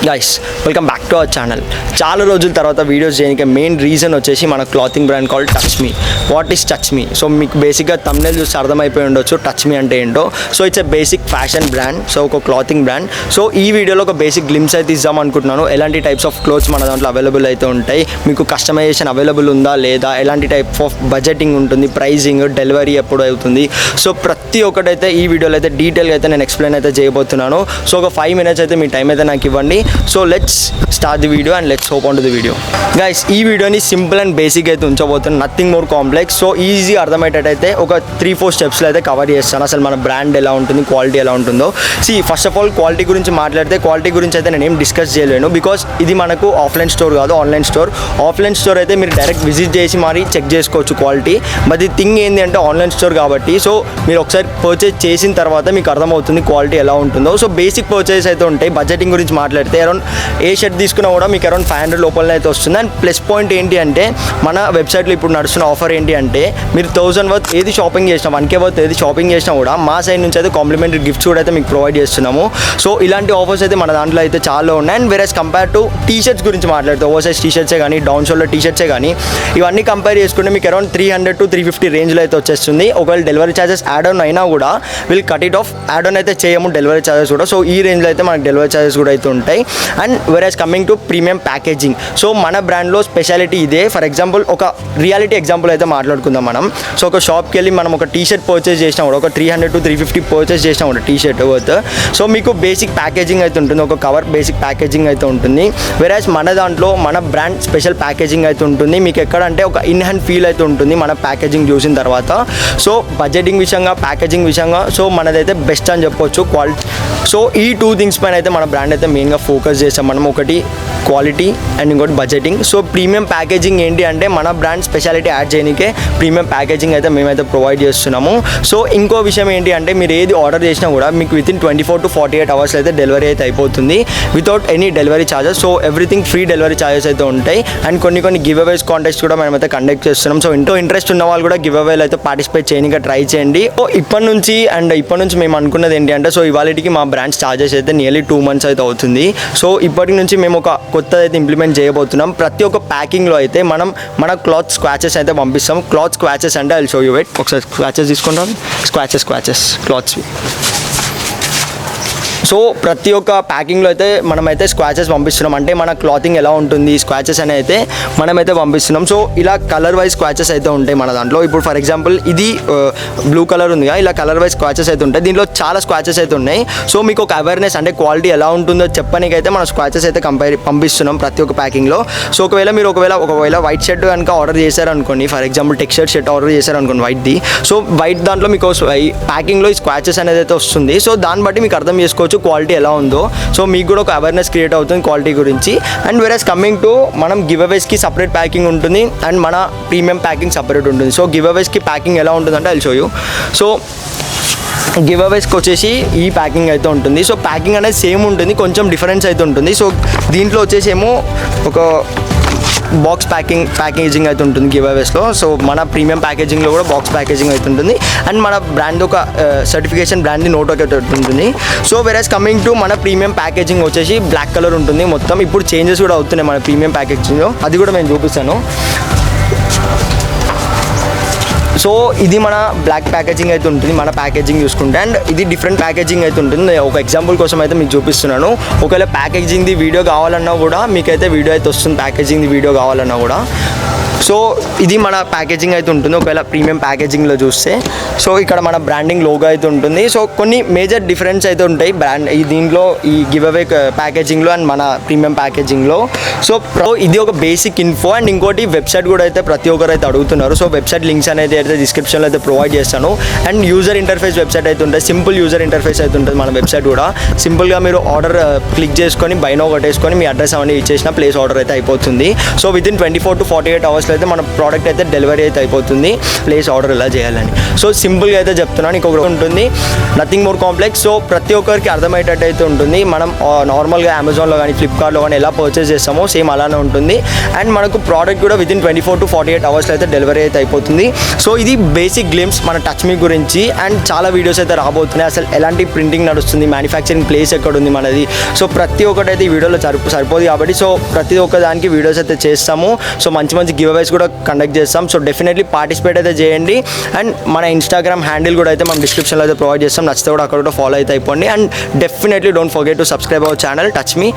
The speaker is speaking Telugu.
Guys welcome back to our channel. చాలా రోజుల తర్వాత వీడియోస్ చేయడానికి మెయిన్ రీజన్ వచ్చేసి మన clothing brand called touch me. What is touch me? So మీకు బేసిక్గా థంబ్నెయిల్ చూసి అర్థమైపోయి ఉండొచ్చు టచ్ మీ అంటే ఏంటో. So it's a basic fashion brand, so ఒక క్లాతింగ్ బ్రాండ్. సో ఈ వీడియోలో ఒక బేసిక్ గ్లిమ్స్ అయితే ఇద్దాం అనుకుంటున్నాను. ఎలాంటి టైప్స్ ఆఫ్ క్లోత్స్ మన దాంట్లో అవైలబుల్ అయితే ఉంటాయి, మీకు కస్టమైజేషన్ అవైలబుల్ ఉందా లేదా, ఎలాంటి టైప్ ఆఫ్ బడ్జెటింగ్ ఉంటుంది, ప్రైజింగ్, డెలివరీ ఎప్పుడు అవుతుంది. సో ప్రతి ఒక్కటైతే ఈ వీడియోలో అయితే డీటెయిల్గా అయితే నేను ఎక్స్ప్లెయిన్ అయితే చేయబోతున్నాను. సో ఒక 5 minutes అయితే మీ టైం అయితే నాకు ఇవ్వండి. So let's start the video and let's hop on to the video. Guys ఈ వీడియోని సింపుల్ అండ్ బేసిక్ అయితే ఉంచబోతున్నాను, nothing more complex. So easy అర్థమయ్యేటైతే ఒక 3-4 స్టెప్స్లో అయితే కవర్ చేస్తాను. అసలు మన బ్రాండ్ ఎలా ఉంటుంది, క్వాలిటీ ఎలా ఉంటుందో. ఫస్ట్ ఆఫ్ ఆల్ క్వాలిటీ గురించి మాట్లాడితే, క్వాలిటీ గురించి అయితే నేను ఏం డిస్కస్ చేయలేను, బికాస్ ఇది మనకు ఆఫ్లైన్ స్టోర్ కాదు, ఆన్లైన్ స్టోర్. ఆఫ్లైన్ స్టోర్ అయితే మీరు డైరెక్ట్ విజిట్ చేసి మరి చెక్ చేసుకోవచ్చు క్వాలిటీ. బట్ ఈ థింగ్ ఏంటి అంటే ఆన్లైన్ స్టోర్ కాబట్టి, సో మీరు ఒకసారి పర్చేజ్ చేసిన తర్వాత మీకు అర్థమవుతుంది క్వాలిటీ ఎలా ఉంటుందో. సో బేసిక్ పర్చేజ్ అయితే ఉంటాయి. బడ్జెటింగ్ గురించి మాట్లాడితే అరౌండ్ ఏ షర్ట్ తీసుకున్నా కూడా మీకు అరౌండ్ 500 లోపలనే అయితే వస్తుంది. అండ్ ప్లస్ పాయింట్ ఏంటి అంటే మన వెబ్సైట్లో ఇప్పుడు నడుస్తున్న ఆఫర్ ఏంటి అంటే, మీరు 1000 వర్త్ ఏది షాపింగ్ చేసినా, 1K వర్త్ ఏది షాపింగ్ చేసినా కూడా మా సైడ్ నుంచి అయితే కాంప్లిమెంటరీ గిఫ్ట్స్ కూడా అయితే మీకు ప్రొవైడ్ చేస్తున్నాము. సో ఇలాంటి ఆఫర్స్ అయితే మన దాంట్లో అయితే చాలా ఉన్నాయి. And whereas compare to T-shirts గురించి మాట్లాడితే, ఓవర్ సైజ్ టీషర్ట్సే కానీ, డౌన్ షోల్డర్ టీషర్ట్సే కానీ, ఇవన్నీ కంపేర్ చేసుకుంటే మీకు అరౌండ్ 300 to 350 రేంజ్లో అయితే వచ్చేస్తుంది. ఒకవేళ డెలివరీ ఛార్జెస్ యాడ్ ఆన్ అయినా కూడా will cut it of. Add on అయితే చేయము డెలివరీ ఛార్జెస్ కూడా. సో ఈ రేంజ్లో అయితే మనకు డెలివరీ ఛార్జెస్ కూడా అయితే ఉంటాయి. And where's coming to premium packaging. So మన బ్రాండ్లో స్పెషాలిటీ ఇదే. ఫర్ ఎగ్జాంపుల్ ఒక రియాలిటీ ఎగ్జాంపుల్ అయితే మాట్లాడుకుందాం మనం. సో ఒక షాప్కి వెళ్ళి మనం ఒక టీషర్ట్ పర్చేస్ చేసినా కూడా, ఒక 300 to 350 పర్చేస్ చేసినా కూడా టీషర్ట్ వర్త్, సో మీకు బేసిక్ ప్యాకేజింగ్ అయితే ఉంటుంది, ఒక కవర్ బేసిక్ ప్యాకేజింగ్ అయితే ఉంటుంది. వేరేస్ మన దాంట్లో మన బ్రాండ్ స్పెషల్ ప్యాకేజింగ్ అయితే ఉంటుంది. మీకు ఎక్కడంటే ఒక ఇన్ హ్యాండ్ ఫీల్ అయితే ఉంటుంది మన ప్యాకేజింగ్ చూసిన తర్వాత. సో బడ్జెటింగ్ విషయంగా, ప్యాకేజింగ్ విషయంగా సో మనదైతే బెస్ట్ అని చెప్పొచ్చు క్వాలిటీ. సో ఈ 2 థింగ్స్ పైన అయితే మన బ్రాండ్ అయితే మెయిన్గా ఫోకస్ చేస్తాం మనం. ఒకటి క్వాలిటీ అండ్ ఇంకోటి బడ్జెటింగ్. సో ప్రీమియం ప్యాకేజింగ్ ఏంటి అంటే మన బ్రాండ్ స్పెషాలిటీ యాడ్ చేయడానికే ప్రీమియం ప్యాకేజింగ్ అయితే మేమైతే ప్రొవైడ్ చేస్తున్నాము. సో ఇంకో విషయం ఏంటి అంటే, మీరు ఏది ఆర్డర్ చేసినా కూడా మీకు వితిన్ 24 to 48 hours అయితే డెలివరీ అయితే అయిపోతుంది without any delivery charges. So everything free delivery charges అయితే ఉంటాయి. అండ్ కొన్ని గివ్ అవేస్ కాంటెస్ట్ కూడా మనమైతే కండక్ట్ చేస్తున్నాం. సో ఇంట్రెస్ట్ ఉన్న వాళ్ళు కూడా గివ్ అవేలు అయితే పార్టిసిపేట్ చేయడానికి ట్రై చేయండి. సో ఇప్పటి నుంచి మేము అనుకున్నది ఏంటి అంటే, సో ఇవాళకి మా బ్రాండ్ స్టార్ట్ చేసి అయితే నియర్లీ 2 months అయితే అవుతుంది. సో ఇప్పటి నుంచి మేము ఒక కొత్తది అయితే ఇంప్లిమెంట్ చేయబోతున్నాం. ప్రతి ఒక్క ప్యాకింగ్లో అయితే మన క్లాత్ స్క్వాచెస్ అయితే పంపిస్తాం. క్లాత్ స్క్వాచెస్ అంటే I will show you wait. ఒకసారి స్క్వాచెస్ తీసుకుంటాం. స్క్వాచెస్ క్లాత్స్. సో ప్రతి ఒక్క ప్యాకింగ్లో అయితే మనమైతే స్క్వాచెస్ పంపిస్తున్నాం. అంటే మన క్లాతింగ్ ఎలా ఉంటుంది, స్క్వాచెస్ అని అయితే మనమైతే పంపిస్తున్నాం. సో ఇలా కలర్ వైజ్ స్క్వాచెస్ అయితే ఉంటాయి మన దాంట్లో. ఇప్పుడు ఫర్ ఎగ్జాంపుల్ ఇది బ్లూ కలర్ ఉందిగా, ఇలా కలర్ వైజ్ స్క్వాచెస్ అయితే ఉంటాయి. దీంట్లో చాలా స్క్వాచెస్ అయితే ఉన్నాయి. సో మీకు ఒక అవేర్నెస్ అంటే క్వాలిటీ ఎలా ఉంటుందో చెప్పడానికైతే మనం స్క్వాచెస్ అయితే పంపిస్తున్నాం ప్రతి ఒక్క ప్యాకింగ్లో. సో ఒకవేళ వైట్ షర్ట్ కనుక ఆర్డర్ చేశారనుకోండి, for example texture shirt order చేశారనుకోండి వైట్ది, సో వైట్ దాంట్లో మీకు ప్యాకింగ్లో ఈ స్క్వాచెస్ అనేది అయితే వస్తుంది. సో దాన్ని బట్టి మీకు అర్థం చేసుకోవచ్చు క్వాలిటీ ఎలా ఉందో. సో మీకు కూడా ఒక అవేర్నెస్ క్రియేట్ అవుతుంది క్వాలిటీ గురించి. అండ్ వేరేస్ కమింగ్ టు మనం గివ్ అవేస్కి సపరేట్ ప్యాకింగ్ ఉంటుంది అండ్ మన ప్రీమియం ప్యాకింగ్ సపరేట్ ఉంటుంది. సో గివ్ అవేస్కి ప్యాకింగ్ ఎలా ఉంటుందంటే I show you. So give అవేస్కి వచ్చేసి ఈ ప్యాకింగ్ అయితే ఉంటుంది. సో ప్యాకింగ్ అనేది సేమ్ ఉంటుంది, కొంచెం డిఫరెన్స్ అయితే ఉంటుంది. సో దీంట్లో వచ్చేసి ఏమో ఒక బాక్స్ ప్యాకేజింగ్ అయితే ఉంటుంది గివ్ అవేస్లో. సో మన ప్రీమియం ప్యాకేజింగ్లో కూడా బాక్స్ ప్యాకేజింగ్ అయితే ఉంటుంది. అండ్ మన బ్రాండ్ ఒక సర్టిఫికేషన్ బ్రాండ్ది నోట్ ఒకటి ఉంటుంది. సో వేరేస్ కమింగ్ టు మన ప్రీమియం ప్యాకేజింగ్ వచ్చేసి బ్లాక్ కలర్ ఉంటుంది మొత్తం. ఇప్పుడు చేంజెస్ కూడా అవుతున్నాయి మన ప్రీమియం ప్యాకేజింగ్లో, అది కూడా నేను చూపిస్తాను. సో ఇది మన బ్లాక్ ప్యాకేజింగ్ అయితే ఉంటుంది మన ప్యాకేజింగ్ చూసుకుంటే. అండ్ ఇది డిఫరెంట్ ప్యాకేజింగ్ అయితే ఉంటుంది. ఒక ఎగ్జాంపుల్ కోసం అయితే మీకు చూపిస్తున్నాను. ఒకవేళ ప్యాకేజింగ్ది వీడియో కావాలన్నా కూడా మీకైతే వీడియో అయితే వస్తుంది, ప్యాకేజింగ్ది వీడియో కావాలన్నా కూడా. సో ఇది మన ప్యాకేజింగ్ అయితే ఉంటుంది ఒకవేళ ప్రీమియం ప్యాకేజింగ్లో చూస్తే. సో ఇక్కడ మన బ్రాండింగ్ లోగో అయితే ఉంటుంది. సో కొన్ని మేజర్ డిఫరెన్స్ అయితే ఉంటాయి బ్రాండ్ దీంట్లో, ఈ గివ్ అవే ప్యాకేజింగ్లో అండ్ మన ప్రీమియం ప్యాకేజింగ్లో. సో ఇది ఒక బేసిక్ ఇన్ఫో. అండ్ ఇంకోటి వెబ్సైట్ కూడా అయితే ప్రతి ఒక్కరు అయితే అడుగుతున్నారు. సో వెబ్సైట్ లింక్స్ అనేది అయితే డిస్క్రిప్షన్లో అయితే ప్రొవైడ్ చేస్తాను. అండ్ యూజర్ ఇంటర్ఫేస్ వెబ్సైట్ అయితే ఉంటుంది, సింపుల్ యూజర్ ఇంటర్ఫేస్ అయితే ఉంటుంది మన వెబ్సైట్ కూడా. సింపుల్గా మీరు ఆర్డర్ క్లిక్ చేసుకొని బైనో కొట్టేసుకొని మీ అడ్రస్ అవన్నీ ఇచ్చేసిన ప్లేస్ ఆర్డర్ అయితే అయిపోతుంది. సో వితిన్ 24 to 48 hours అయితే మన ప్రోడక్ట్ అయితే డెలివరీ అయితే అయిపోతుంది ప్లేస్ ఆర్డర్ ఎలా చేయాలని. సో సింపుల్గా అయితే చెప్తున్నాను. ఇంకొకటి ఉంటుంది, నథింగ్ మోర్ కాంప్లెక్స్. సో ప్రతి ఒక్కరికి అర్థమయ్యేటట్టు అయితే ఉంటుంది. మనం నార్మల్గా అమెజాన్లో కానీ ఫ్లిప్కార్ట్లో కానీ ఎలా పర్చేస్ చేస్తామో సేమ్ అలానే ఉంటుంది. అండ్ మనకు ప్రోడక్ట్ కూడా వితిన్ 24 to 48 hours అయితే డెలివరీ అయితే అయిపోతుంది. సో ఇది బేసిక్ గ్లిమ్స్ మన టచ్ మీ గురించి. అండ్ చాలా వీడియోస్ అయితే రాబోతున్నాయి, అసలు ఎలాంటి ప్రింటింగ్ నడుస్తుంది, మ్యానుఫ్యాక్చరింగ్ ప్లేస్ ఎక్కడ ఉంది మనది. సో ప్రతి ఒక్కటి అయితే ఈ వీడియోలో సరిపోదు కాబట్టి సో ప్రతి ఒక్క దానికి వీడియోస్ అయితే చేస్తాము. సో మంచి మంచి గివ్ అవేస్ కూడా కండక్ట్ చేస్తాం. సో డెఫినెట్లీ పార్టిసిపేట్ అయితే చేయండి. అండ్ మన ఇన్స్టాగ్రామ్ హ్యాండిల్ కూడా అయితే మనం డిస్క్రిప్షన్లో అయితే ప్రొవైడ్ చేస్తాం. నచ్చితే కూడా అక్కడ కూడా ఫాలో అయితే అయిపోండి. And definitely don't forget to subscribe our channel touch me.